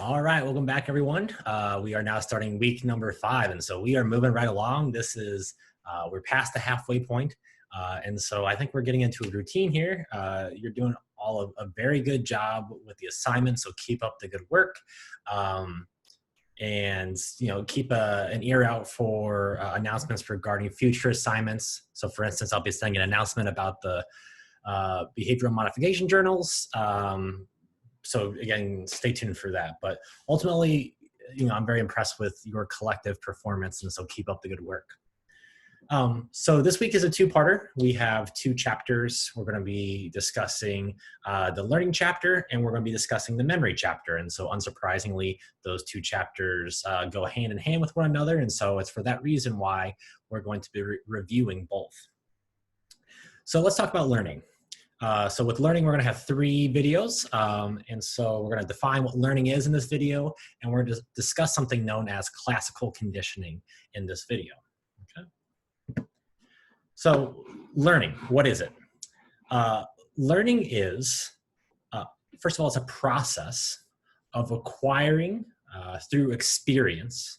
All right, welcome back, everyone. We are now starting week number 5, and so we are moving right along. We're past the halfway point, and so I think we're getting into a routine here. You're doing a very good job with the assignment, so keep up the good work, um, and keep an ear out for announcements regarding future assignments. So, for instance, I'll be sending an announcement about the behavioral modification journals. So again, stay tuned for that. But ultimately, I'm very impressed with your collective performance, and so keep up the good work. So this week is a two-parter. We have 2 chapters. We're going to be discussing the learning chapter, and we're going to be discussing the memory chapter. And so unsurprisingly, those 2 chapters go hand in hand with one another. And so it's for that reason why we're going to be reviewing both. So let's talk about learning. So with learning, we're going to have 3 videos. And so we're going to define what learning is in this video, and we're going to discuss something known as classical conditioning in this video. Okay. So learning, what is it? Learning is, first of all, it's a process of acquiring through experience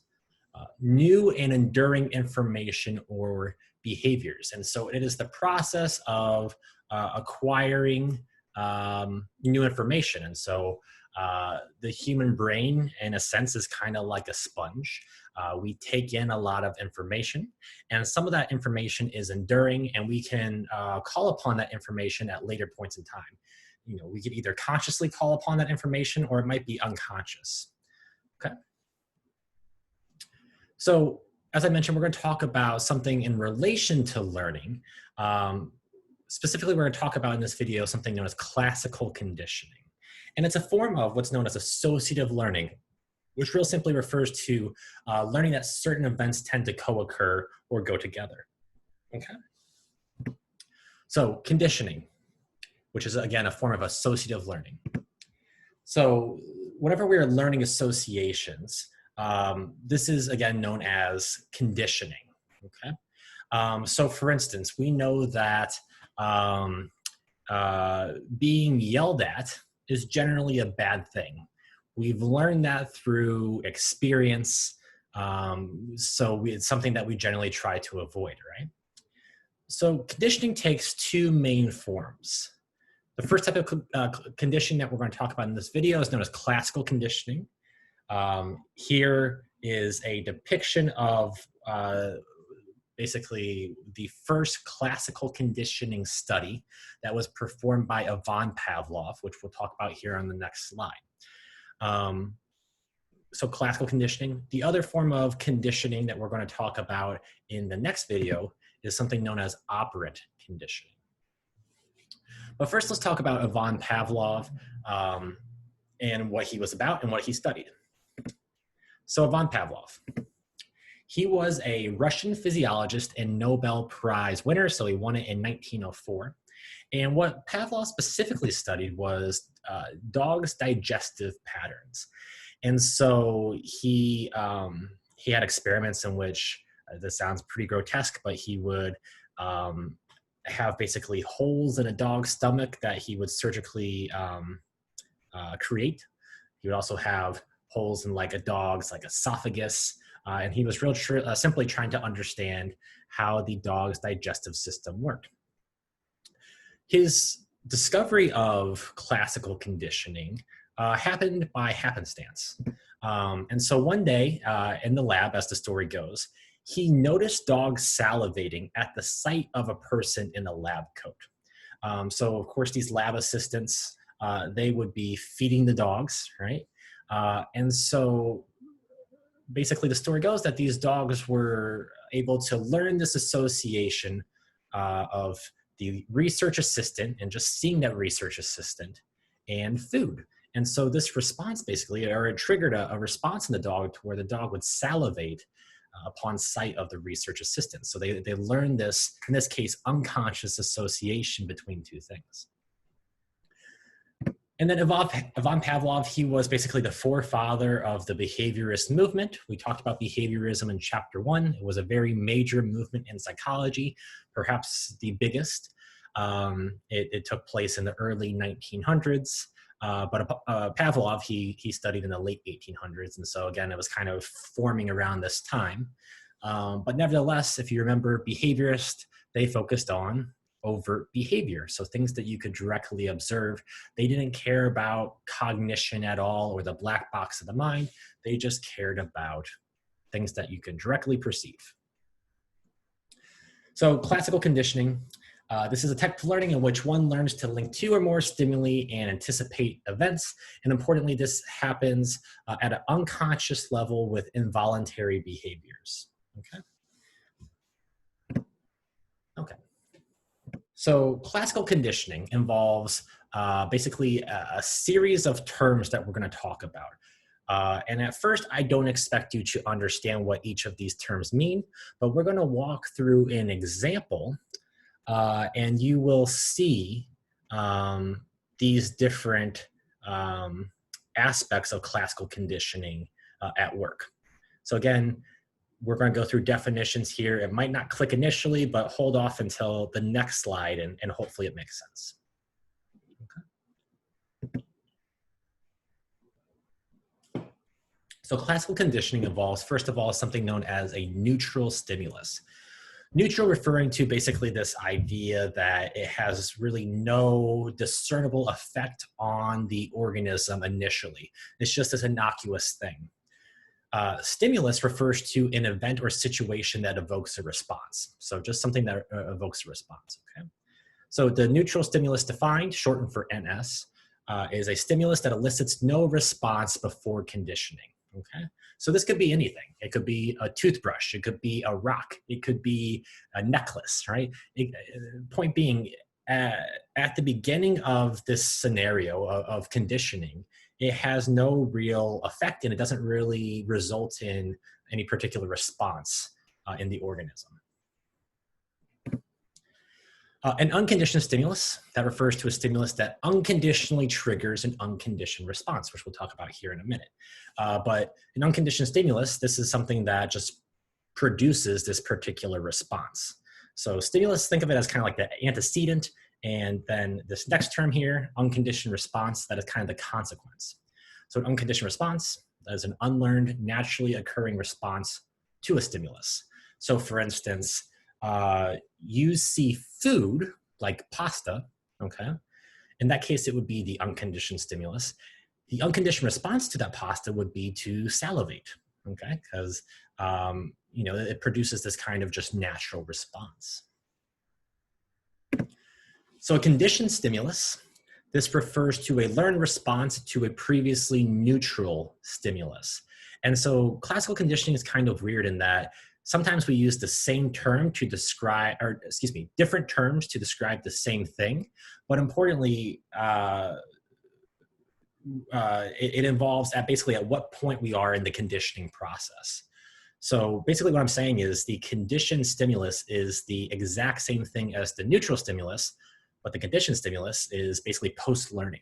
new and enduring information or behaviors. And so it is the process of acquiring new information. And so the human brain, in a sense, is kind of like a sponge. We take in a lot of information, and some of that information is enduring, and we can call upon that information at later points in time. We could either consciously call upon that information, or it might be unconscious. Okay. So, as I mentioned, we're going to talk about something in relation to learning. Specifically, we're going to talk about in this video something known as classical conditioning. And it's a form of what's known as associative learning, which real simply refers to learning that certain events tend to co-occur or go together. Okay? So conditioning, which is, again, a form of associative learning. So whenever we are learning associations, this is, again, known as conditioning. Okay? So for instance, we know that being yelled at is generally a bad thing. We've learned that through experience, so it's something that we generally try to avoid, right? So conditioning takes 2 main forms. The first type of conditioning that we're going to talk about in this video is known as classical conditioning. Here is a depiction of basically the first classical conditioning study that was performed by Ivan Pavlov, which we'll talk about here on the next slide. So classical conditioning. The other form of conditioning that we're going to talk about in the next video is something known as operant conditioning. But first, let's talk about Ivan Pavlov and what he was about and what he studied. So Ivan Pavlov. He was a Russian physiologist and Nobel Prize winner, so he won it in 1904. And what Pavlov specifically studied was dogs' digestive patterns. And so he had experiments in which, this sounds pretty grotesque, but he would have basically holes in a dog's stomach that he would surgically create. He would also have holes in like a dog's esophagus. And he was simply trying to understand how the dog's digestive system worked. His discovery of classical conditioning happened by happenstance. And so one day in the lab, as the story goes, he noticed dogs salivating at the sight of a person in a lab coat. So of course, these lab assistants, they would be feeding the dogs, right? And so basically the story goes that these dogs were able to learn this association of the research assistant and just seeing that research assistant and food. And so this response basically, or it triggered a response in the dog to where the dog would salivate upon sight of the research assistant. So they learned this, in this case, unconscious association between 2 things. And then Ivan Pavlov, he was basically the forefather of the behaviorist movement. We talked about behaviorism in chapter 1. It was a very major movement in psychology, perhaps the biggest. It took place in the early 1900s. But Pavlov, he studied in the late 1800s. And so again, it was kind of forming around this time. But nevertheless, if you remember, behaviorists, they focused on overt behavior. So things that you could directly observe. They didn't care about cognition at all or the black box of the mind. They just cared about things that you could directly perceive. So classical conditioning, this is a type of learning in which one learns to link two or more stimuli and anticipate events. And importantly, this happens at an unconscious level with involuntary behaviors. Okay. So classical conditioning involves basically a series of terms that we're going to talk about. And at first, I don't expect you to understand what each of these terms mean, but we're going to walk through an example and you will see these different aspects of classical conditioning at work. So again, we're going to go through definitions here. It might not click initially, but hold off until the next slide and hopefully it makes sense. Okay. So classical conditioning involves, first of all, something known as a neutral stimulus. Neutral referring to basically this idea that it has really no discernible effect on the organism initially. It's just this innocuous thing. Stimulus refers to an event or situation that evokes a response. So just something that evokes a response, okay? So the neutral stimulus defined, shortened for NS, is a stimulus that elicits no response before conditioning, okay? So this could be anything. It could be a toothbrush, it could be a rock, it could be a necklace, right? Point being, at the beginning of this scenario of conditioning, it has no real effect and it doesn't really result in any particular response in the organism. An unconditioned stimulus, that refers to a stimulus that unconditionally triggers an unconditioned response, which we'll talk about here in a minute. But an unconditioned stimulus, this is something that just produces this particular response. So stimulus, think of it as kind of like the antecedent, and then this next term here, unconditioned response, that is kind of the consequence. So an unconditioned response, that is an unlearned, naturally occurring response to a stimulus. So for instance, you see food like pasta, okay? In that case, it would be the unconditioned stimulus. The unconditioned response to that pasta would be to salivate, okay? Because, you know, it produces this kind of just natural response. So a conditioned stimulus, this refers to a learned response to a previously neutral stimulus. And so classical conditioning is kind of weird in that sometimes we use the same term to describe, or excuse me, different terms to describe the same thing. But importantly, it involves basically at what point we are in the conditioning process. So basically what I'm saying is the conditioned stimulus is the exact same thing as the neutral stimulus, but the conditioned stimulus is basically post-learning.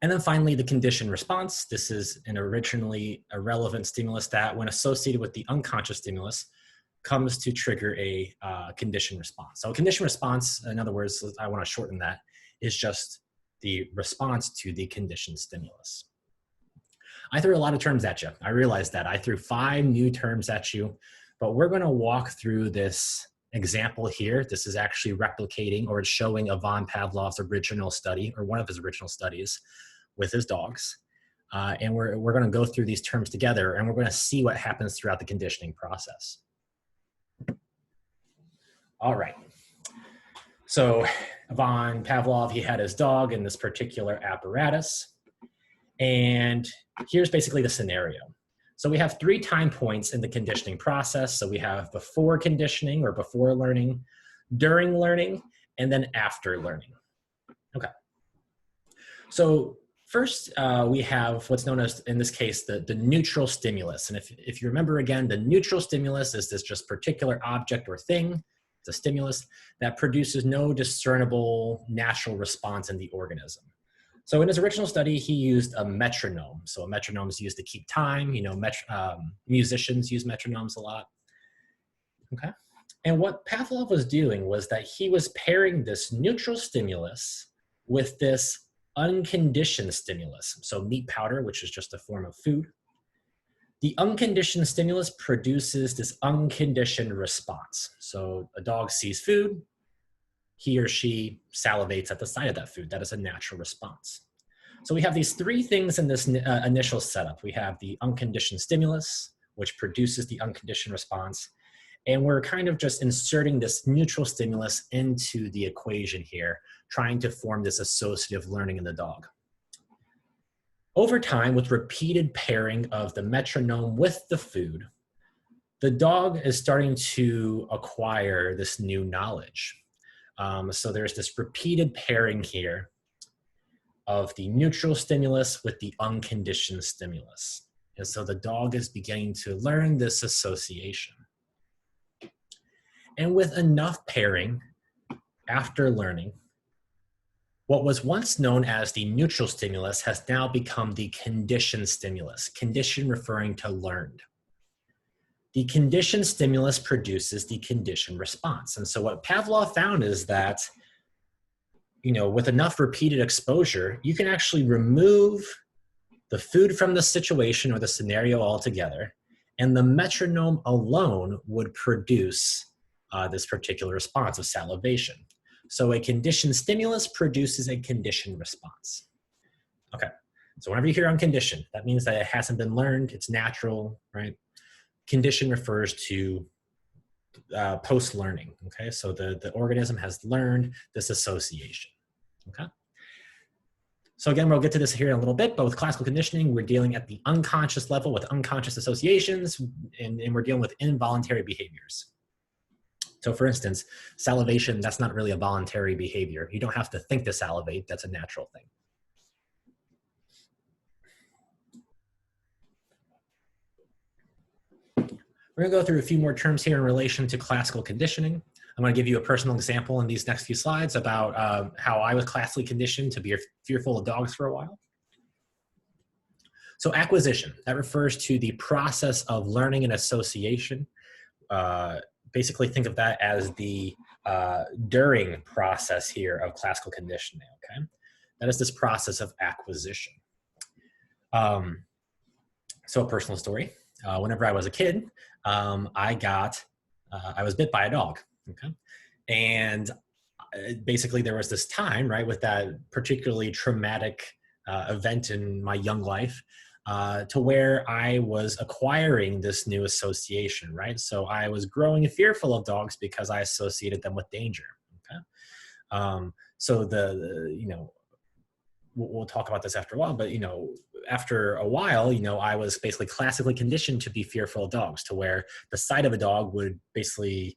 And then finally, the conditioned response. This is an originally irrelevant stimulus that, when associated with the unconscious stimulus, comes to trigger a conditioned response. So a conditioned response, in other words, I want to shorten that, is just the response to the conditioned stimulus. I threw a lot of terms at you. I realized that. I threw 5 new terms at you, but we're going to walk through this example here. This is actually replicating, or it's showing Ivan Pavlov's original study, or one of his original studies with his dogs. And we're going to go through these terms together, and we're going to see what happens throughout the conditioning process. All right. So Ivan Pavlov, he had his dog in this particular apparatus. And here's basically the scenario. So we have 3 time points in the conditioning process. So we have before conditioning, or before learning, during learning, and then after learning. Okay. So first, we have what's known as, in this case, the neutral stimulus. And if you remember again, the neutral stimulus is this just particular object or thing, it's a stimulus that produces no discernible natural response in the organism. So in his original study, he used a metronome. So a metronome is used to keep time. You know, musicians use metronomes a lot. Okay. And what Pavlov was doing was that he was pairing this neutral stimulus with this unconditioned stimulus. So meat powder, which is just a form of food. The unconditioned stimulus produces this unconditioned response. So a dog sees food, he or she salivates at the sight of that food. That is a natural response. So we have these three things in this initial setup. We have the unconditioned stimulus, which produces the unconditioned response. And we're kind of just inserting this neutral stimulus into the equation here, trying to form this associative learning in the dog. Over time, with repeated pairing of the metronome with the food, the dog is starting to acquire this new knowledge. So there's this repeated pairing here of the neutral stimulus with the unconditioned stimulus. And so the dog is beginning to learn this association. And with enough pairing, after learning, what was once known as the neutral stimulus has now become the conditioned stimulus, condition referring to learned. The conditioned stimulus produces the conditioned response. And so what Pavlov found is that, with enough repeated exposure, you can actually remove the food from the situation or the scenario altogether, and the metronome alone would produce this particular response of salivation. So a conditioned stimulus produces a conditioned response. Okay, so whenever you hear unconditioned, that means that it hasn't been learned, it's natural, right? Condition refers to post-learning, okay? So the organism has learned this association, okay? So again, we'll get to this here in a little bit, but with classical conditioning, we're dealing at the unconscious level with unconscious associations, and we're dealing with involuntary behaviors. So for instance, salivation, that's not really a voluntary behavior. You don't have to think to salivate, that's a natural thing. We're gonna go through a few more terms here in relation to classical conditioning. I'm gonna give you a personal example in these next few slides about how I was classically conditioned to be fearful of dogs for a while. So acquisition, that refers to the process of learning and association. Basically think of that as the during process here of classical conditioning, okay? That is this process of acquisition. So a personal story, whenever I was a kid, I was bit by a dog, okay? And basically there was this time, right, with that particularly traumatic event in my young life, to where I was acquiring this new association, right? So I was growing fearful of dogs because I associated them with danger, okay? So we'll talk about this after a while, but, after a while, I was basically classically conditioned to be fearful of dogs, to where the sight of a dog would basically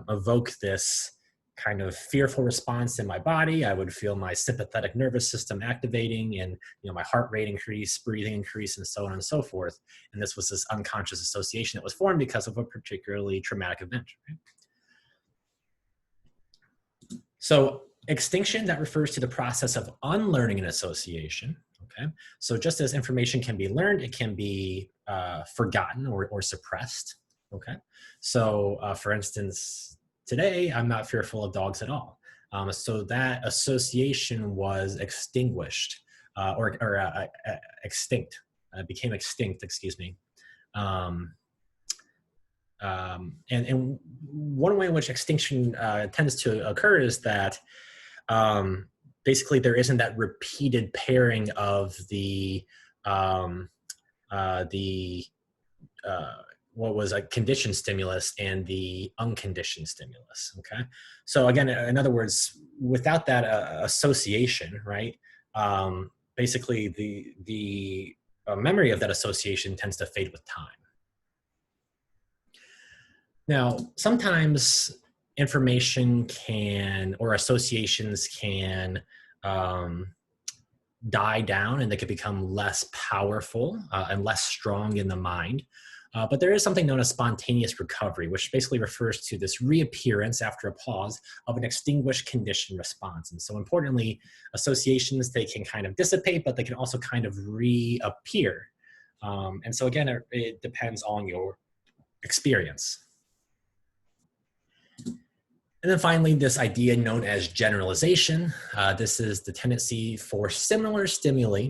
evoke this kind of fearful response in my body. I would feel my sympathetic nervous system activating, and my heart rate increase, breathing increase, and so on and so forth. And this was this unconscious association that was formed because of a particularly traumatic event. Right? So extinction, that refers to the process of unlearning an association. Okay, so just as information can be learned, it can be forgotten or suppressed. Okay, so for instance, today, I'm not fearful of dogs at all. So that association was extinguished or extinct, became extinct, excuse me. And one way in which extinction tends to occur is that basically there isn't that repeated pairing of what was a conditioned stimulus and the unconditioned stimulus, okay? So again, in other words, without that association, right, basically the memory of that association tends to fade with time. Now, sometimes information or associations can die down, and they can become less powerful and less strong in the mind. But there is something known as spontaneous recovery, which basically refers to this reappearance after a pause of an extinguished conditioned response. And so importantly, associations, they can kind of dissipate, but they can also kind of reappear. And so again, it depends on your experience. And then finally, this idea known as generalization. This is the tendency for similar stimuli,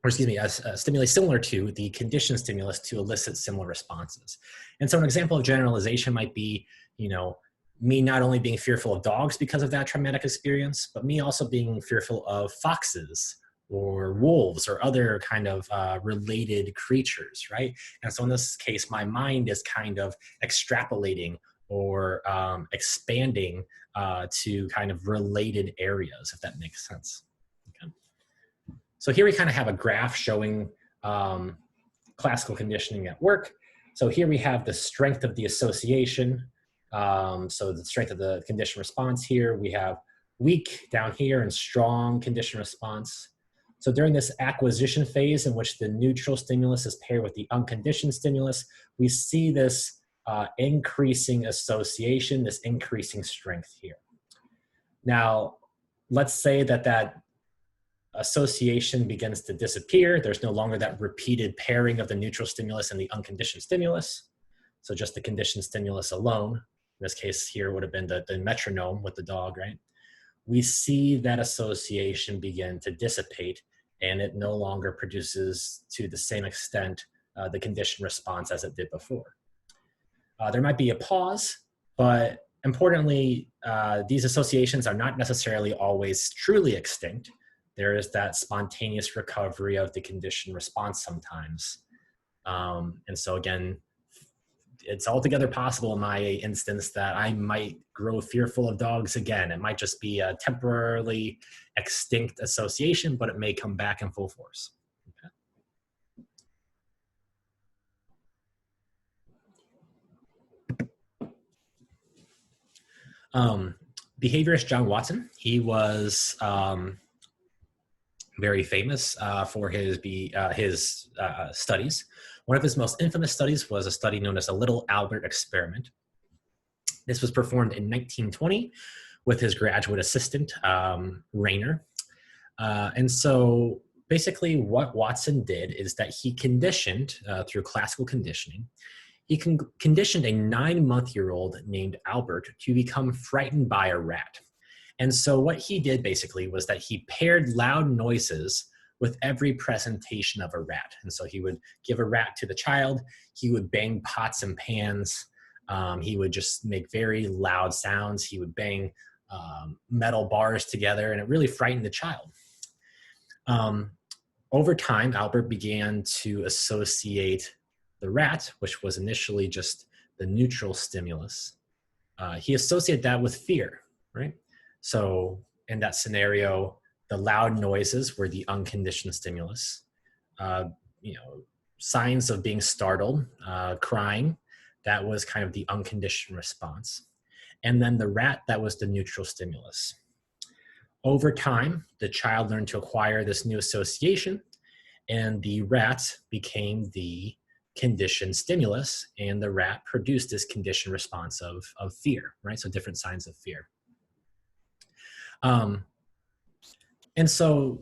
or excuse me, a stimuli similar to the conditioned stimulus to elicit similar responses. And so an example of generalization might be, me not only being fearful of dogs because of that traumatic experience, but me also being fearful of foxes or wolves or other kind of related creatures, right? And so in this case, my mind is kind of extrapolating or expanding to kind of related areas, if that makes sense. Okay. So here we kind of have a graph showing classical conditioning at work. So here we have the strength of the association. So the strength of the conditioned response here, we have weak down here and strong conditioned response. So during this acquisition phase in which the neutral stimulus is paired with the unconditioned stimulus, we see this increasing association, this increasing strength here. Now, let's say that association begins to disappear. There's no longer that repeated pairing of the neutral stimulus and the unconditioned stimulus. So just the conditioned stimulus alone. In this case here would have been the metronome with the dog, right? We see that association begin to dissipate, and it no longer produces to the same extent the conditioned response as it did before. There might be a pause, but importantly, these associations are not necessarily always truly extinct. There is that spontaneous recovery of the conditioned response sometimes. And so again, it's altogether possible in my instance that I might grow fearful of dogs again. It might just be a temporarily extinct association, but it may come back in full force. Okay. Behaviorist John Watson, he was very famous for his studies. One of his most infamous studies was a study known as the Little Albert experiment. This was performed in 1920 with his graduate assistant, Rayner. And so basically what Watson did is that he conditioned, through classical conditioning, he conditioned a 9-month-old named Albert to become frightened by a rat. And so what he did basically was that he paired loud noises with every presentation of a rat. And so he would give a rat to the child, he would bang pots and pans, he would just make very loud sounds, he would bang metal bars together, and it really frightened the child. Over time, Albert began to associate the rat, which was initially just the neutral stimulus. He associated that with fear, right? So in that scenario, the loud noises were the unconditioned stimulus. Signs of being startled, crying, that was kind of the unconditioned response. And then the rat, that was the neutral stimulus. Over time, the child learned to acquire this new association, and the rat became the conditioned stimulus, and the rat produced this conditioned response of fear, right? So different signs of fear. And so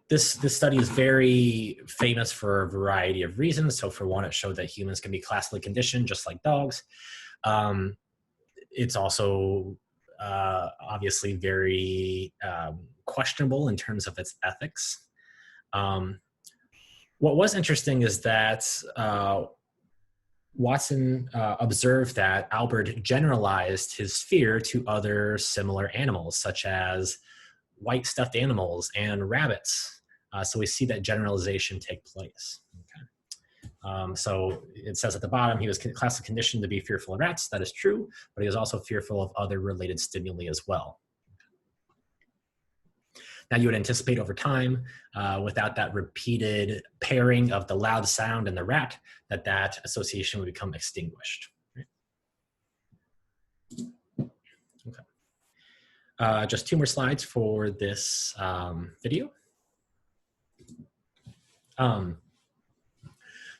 this study is very famous for a variety of reasons. So for one, it showed that humans can be classically conditioned just like dogs. It's also obviously very questionable in terms of its ethics. What was interesting is that Watson observed that Albert generalized his fear to other similar animals, such as white stuffed animals and rabbits. So we see that generalization take place. Okay. So it says at the bottom, he was classically conditioned to be fearful of rats. That is true, but he was also fearful of other related stimuli as well. Now you would anticipate over time, without that repeated pairing of the loud sound and the rat, that association would become extinguished. Okay. Just 2 more slides for this video. So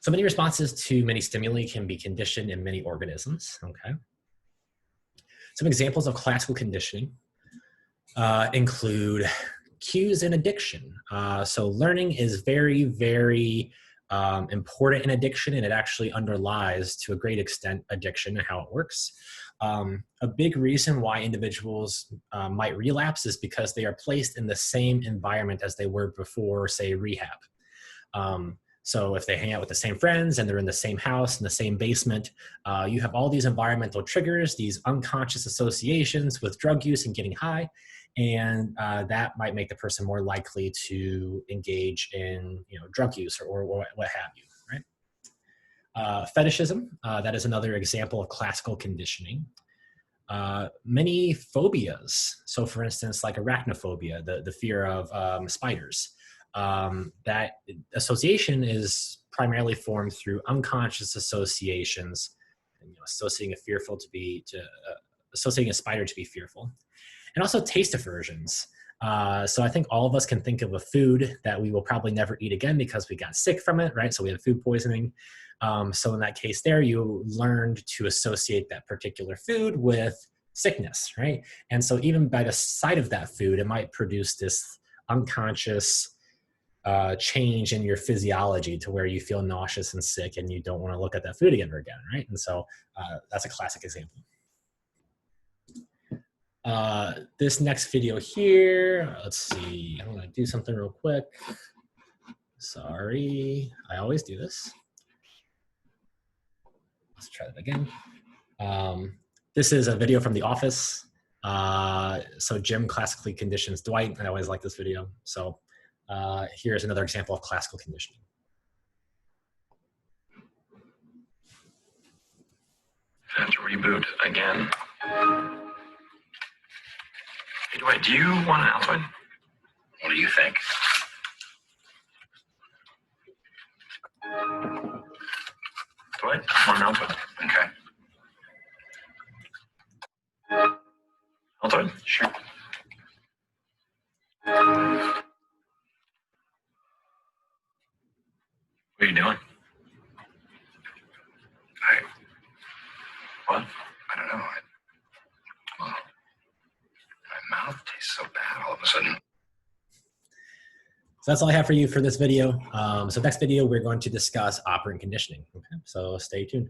many responses to many stimuli can be conditioned in many organisms. Okay. Some examples of classical conditioning include cues in addiction. So learning is very, very important in addiction, and it actually underlies to a great extent addiction and how it works. A big reason why individuals might relapse is because they are placed in the same environment as they were before, say, rehab. So if they hang out with the same friends and they're in the same house, in the same basement, you have all these environmental triggers, these unconscious associations with drug use and getting high, and that might make the person more likely to engage in drug use or what have you, right? Fetishism, that is another example of classical conditioning. Many phobias, so for instance, like arachnophobia, the fear of spiders, that association is primarily formed through unconscious associations, associating associating a spider to be fearful, and also taste aversions. So I think all of us can think of a food that we will probably never eat again because we got sick from it, right? So we have food poisoning. So in that case there, you learned to associate that particular food with sickness, right? And so even by the sight of that food, it might produce this unconscious change in your physiology to where you feel nauseous and sick and you don't want to look at that food again or again, right? And so that's a classic example. This next video here, let's see, I'm going to do something real quick. Sorry, I always do this. Let's try that again. This is a video from The Office. So Jim classically conditions Dwight. I always like this video. So here's another example of classical conditioning. I have to reboot again. Hey, Dwight, do you want an Altoid? What do you think? Dwight, want an Altoid? Okay. Altoid? Sure. What are you doing? What? I don't know. Well, my mouth tastes so bad all of a sudden. So that's all I have for you for this video. So next video, we're going to discuss operant conditioning. Okay, so stay tuned.